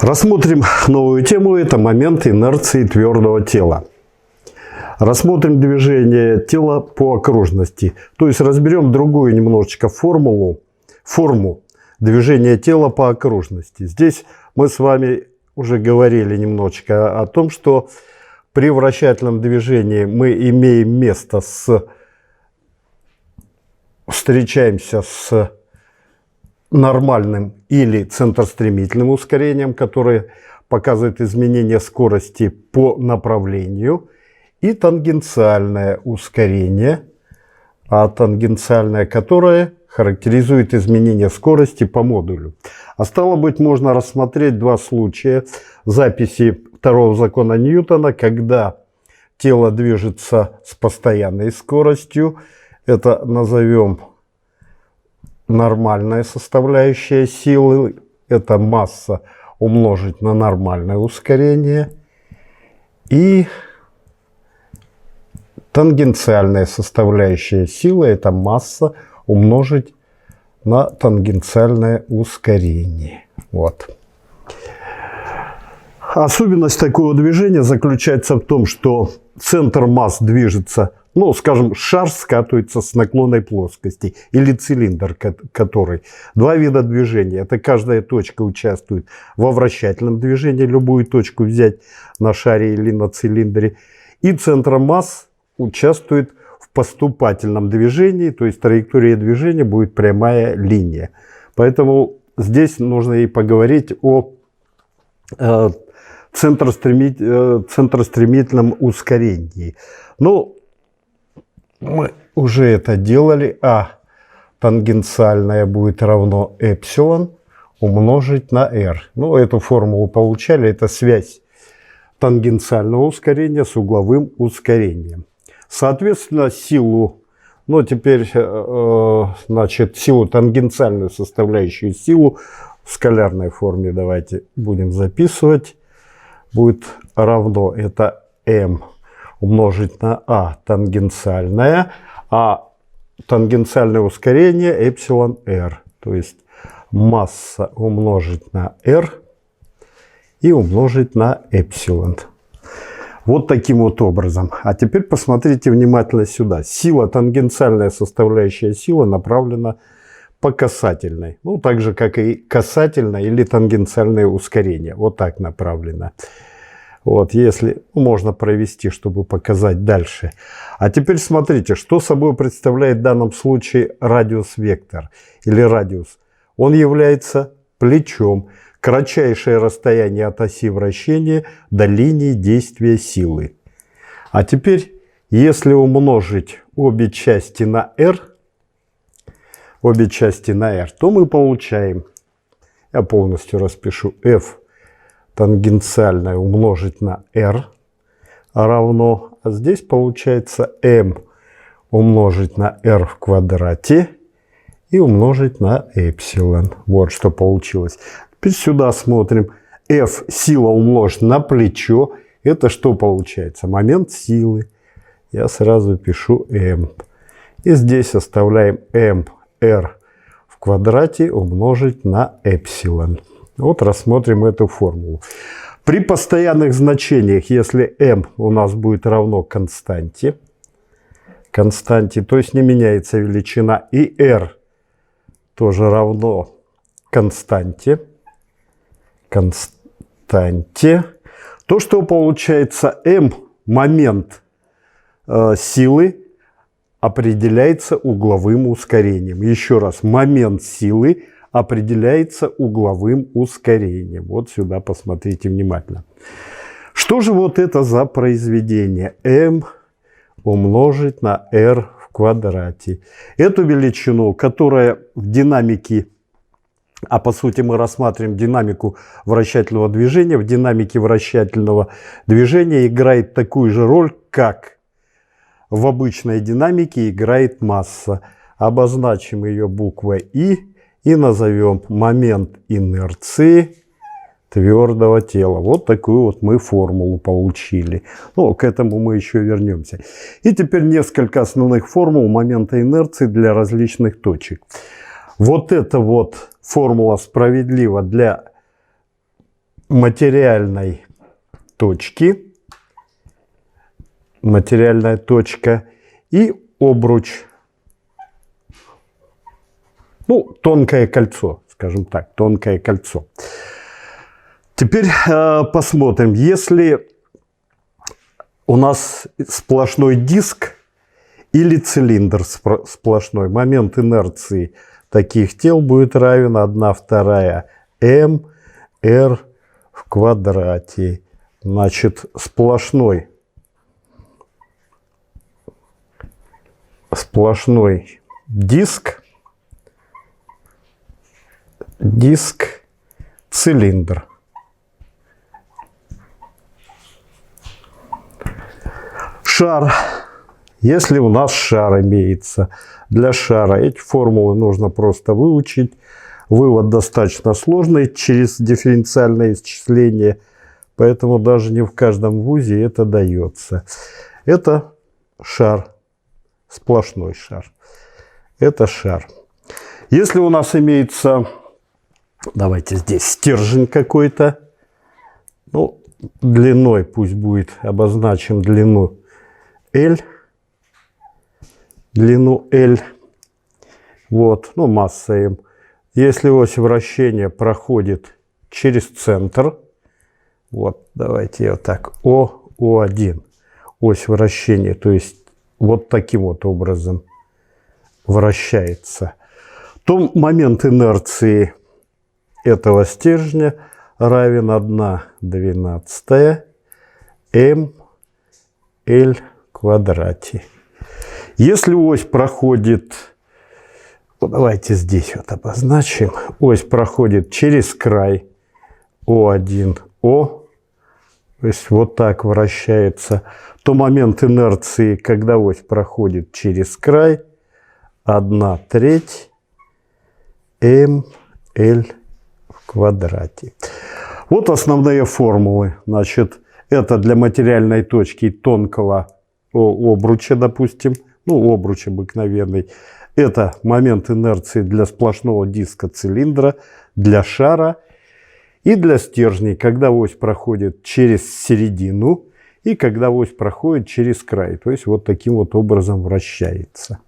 Рассмотрим новую тему, это момент инерции твердого тела. Рассмотрим движение тела по окружности, то есть разберем другую немножечко форму движения тела по окружности. Здесь мы с вами уже говорили немножечко о том, что при вращательном движении мы имеем место встречаемся с нормальным или центростремительным ускорением, которое показывает изменение скорости по направлению, и тангенциальное ускорение, тангенциальное которое характеризует изменение скорости по модулю. А стало быть, можно рассмотреть два случая записи второго закона Ньютона, когда тело движется с постоянной скоростью. Это назовем нормальная составляющая силы, это масса умножить на нормальное ускорение, и тангенциальная составляющая силы, это масса умножить на тангенциальное ускорение. Вот. Особенность такого движения заключается в том, что центр масс движется, скажем, шар скатывается с наклонной плоскости или цилиндр, который. Два вида движения. Это каждая точка участвует во вращательном движении, любую точку взять на шаре или на цилиндре. И центр масс участвует в поступательном движении, то есть траектория движения будет прямая линия. Поэтому здесь нужно и поговорить о центростремительном ускорении. Мы уже это делали, тангенциальное будет равно эпсилон умножить на r. Эту формулу получали, это связь тангенциального ускорения с угловым ускорением. Соответственно, силу, силу тангенциальную составляющую силу в скалярной форме давайте будем записывать. Будет равно это m умножить на тангенциальное, тангенциальное ускорение эпсилон r, то есть масса умножить на r и умножить на эпсилон. Вот таким вот образом. А теперь посмотрите внимательно сюда. Сила, тангенциальная составляющая сила направлена по касательной. Так же, как и касательное или тангенциальное ускорение. Вот так направлено. Вот, если можно провести, чтобы показать дальше. А теперь смотрите, что собой представляет в данном случае радиус-вектор или радиус. Он является плечом, кратчайшее расстояние от оси вращения до линии действия силы. А теперь, если умножить обе части на r, то мы получаем, я полностью распишу, f тангенциальное умножить на r равно, а здесь получается m умножить на r в квадрате и умножить на эпсилон. Вот что получилось. Теперь сюда смотрим. F сила умножить на плечо. Это что получается? Момент силы. Я сразу пишу m. И здесь оставляем m r в квадрате умножить на эпсилон. Вот рассмотрим эту формулу. При постоянных значениях, если m у нас будет равно константе, то есть не меняется величина, и r тоже равно константе, то что получается, m момент силы определяется угловым ускорением. Еще раз, момент силы определяется угловым ускорением. Вот сюда посмотрите внимательно. Что же вот это за произведение? m умножить на r в квадрате. Эту величину, которая в динамике, по сути мы рассматриваем динамику вращательного движения, в динамике вращательного движения играет такую же роль, как в обычной динамике играет масса. Обозначим ее буквой I и назовем момент инерции твердого тела. Вот такую вот мы формулу получили. К этому мы еще вернемся. И теперь несколько основных формул момента инерции для различных точек. Вот эта вот формула справедлива для материальной точки, материальная точка и обруч. Ну, тонкое кольцо, скажем так, тонкое кольцо. Теперь посмотрим, если у нас сплошной диск или цилиндр сплошной, момент инерции таких тел будет равен 1/2 mr в квадрате. Значит, сплошной диск, цилиндр. Шар. Если у нас шар имеется, для шара эти формулы нужно просто выучить. Вывод достаточно сложный через дифференциальное исчисление, поэтому даже не в каждом вузе это дается. Это шар, сплошной шар. Это шар. Если у нас имеется, давайте здесь стержень какой-то, ну, длиной пусть будет, обозначим длину L, вот, ну, масса m. Если ось вращения проходит через центр, вот, давайте вот так, O1, ось вращения, то есть вот таким вот образом вращается, то момент инерции этого стержня равен 1/12 mL в квадрате. Если ось проходит, ну, давайте здесь вот обозначим, ось проходит через край O1, то есть вот так вращается, то момент инерции, когда ось проходит через край, 1/3 mL в квадрате. Вот основные формулы. Значит, это для материальной точки тонкого обруча, допустим, ну, обруч обыкновенный. Это момент инерции для сплошного диска цилиндра, для шара и для стержней, когда ось проходит через середину и когда ось проходит через край. То есть вот таким вот образом вращается.